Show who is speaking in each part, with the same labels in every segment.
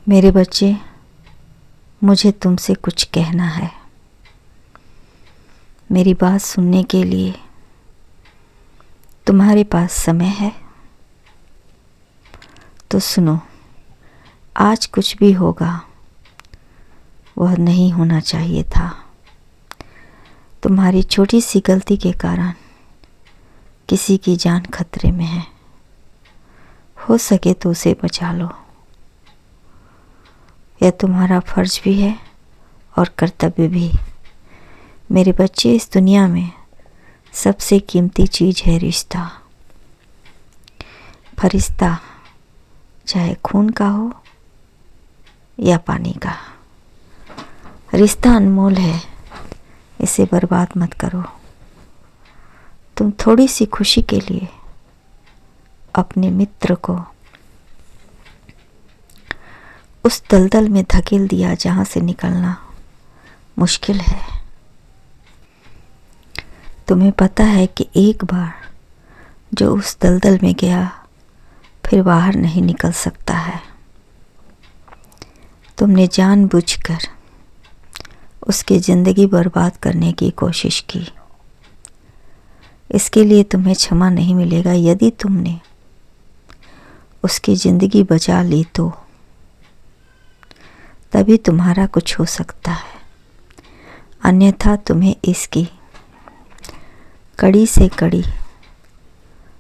Speaker 1: मेरे बच्चे, मुझे तुमसे कुछ कहना है। मेरी बात सुनने के लिए तुम्हारे पास समय है तो सुनो। आज कुछ भी होगा वह नहीं होना चाहिए था। तुम्हारी छोटी सी गलती के कारण किसी की जान खतरे में है। हो सके तो उसे बचा लो। यह तुम्हारा फर्ज भी है और कर्तव्य भी। मेरे बच्चे, इस दुनिया में सबसे कीमती चीज़ है रिश्ता। फरिश्ता चाहे खून का हो या पानी का, रिश्ता अनमोल है, इसे बर्बाद मत करो। तुम थोड़ी सी खुशी के लिए अपने मित्र को उस दलदल में धकेल दिया जहां से निकलना मुश्किल है। तुम्हें पता है कि एक बार जो उस दलदल में गया फिर बाहर नहीं निकल सकता है। तुमने जानबूझकर उसकी ज़िंदगी बर्बाद करने की कोशिश की। इसके लिए तुम्हें क्षमा नहीं मिलेगा। यदि तुमने उसकी ज़िंदगी बचा ली तो तभी तुम्हारा कुछ हो सकता है, अन्यथा तुम्हें इसकी कड़ी से कड़ी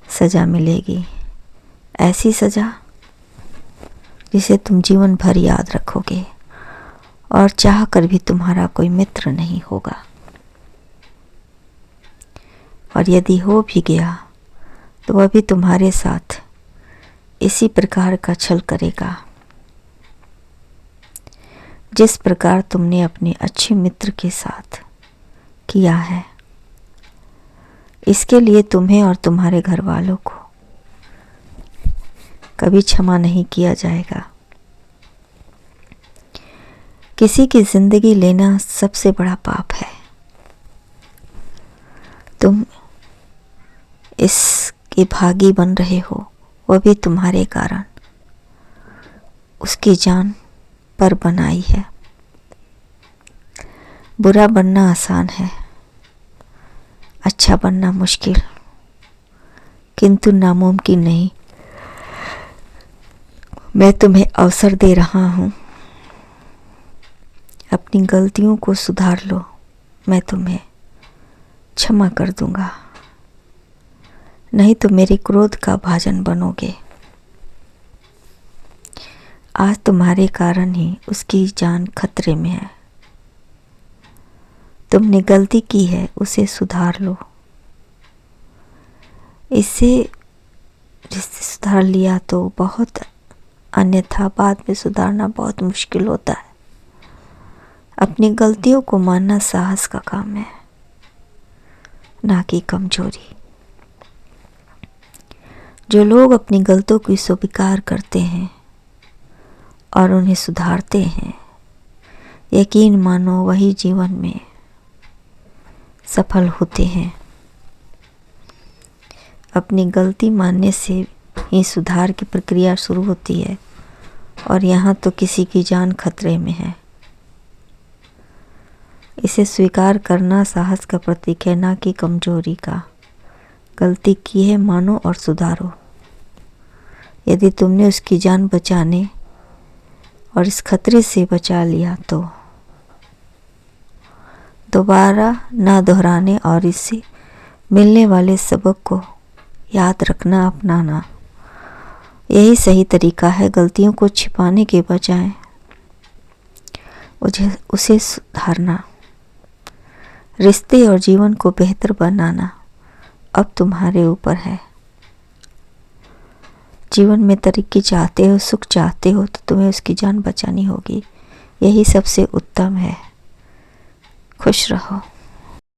Speaker 1: सज़ा मिलेगी। ऐसी सज़ा जिसे तुम जीवन भर याद रखोगे और चाह कर भी तुम्हारा कोई मित्र नहीं होगा। और यदि हो भी गया तो वह भी तुम्हारे साथ इसी प्रकार का छल करेगा जिस प्रकार तुमने अपने अच्छे मित्र के साथ किया है। इसके लिए तुम्हें और तुम्हारे घर वालों को कभी क्षमा नहीं किया जाएगा। किसी की जिंदगी लेना सबसे बड़ा पाप है। तुम इसके भागी बन रहे हो, वह भी तुम्हारे कारण। उसकी जान पर बनाई है। बुरा बनना आसान है, अच्छा बनना मुश्किल, किंतु नामुमकिन नहीं। मैं तुम्हें अवसर दे रहा हूँ, अपनी गलतियों को सुधार लो। मैं तुम्हें क्षमा कर दूंगा, नहीं तो मेरे क्रोध का भाजन बनोगे। आज तुम्हारे कारण ही उसकी जान खतरे में है। तुमने गलती की है, उसे सुधार लो। इसे सुधार लिया तो बहुत, अन्यथा बाद में सुधारना बहुत मुश्किल होता है। अपनी गलतियों को मानना साहस का काम है, ना कि कमजोरी। जो लोग अपनी गलतियों को स्वीकार करते हैं और उन्हें सुधारते हैं, यकीन मानो वही जीवन में सफल होते हैं। अपनी गलती मानने से ही सुधार की प्रक्रिया शुरू होती है, और यहाँ तो किसी की जान खतरे में है। इसे स्वीकार करना साहस का प्रतीक है, ना कि कमजोरी का। गलती की है, मानो और सुधारो। यदि तुमने उसकी जान बचाने और इस खतरे से बचा लिया तो दोबारा ना दोहराने और इससे मिलने वाले सबक को याद रखना, अपनाना, यही सही तरीका है। गलतियों को छिपाने के बजाय उसे सुधारना, रिश्ते और जीवन को बेहतर बनाना अब तुम्हारे ऊपर है। जीवन में तरक्की चाहते हो, सुख चाहते हो, तो तुम्हें उसकी जान बचानी होगी। यही सबसे उत्तम है। खुश रहो।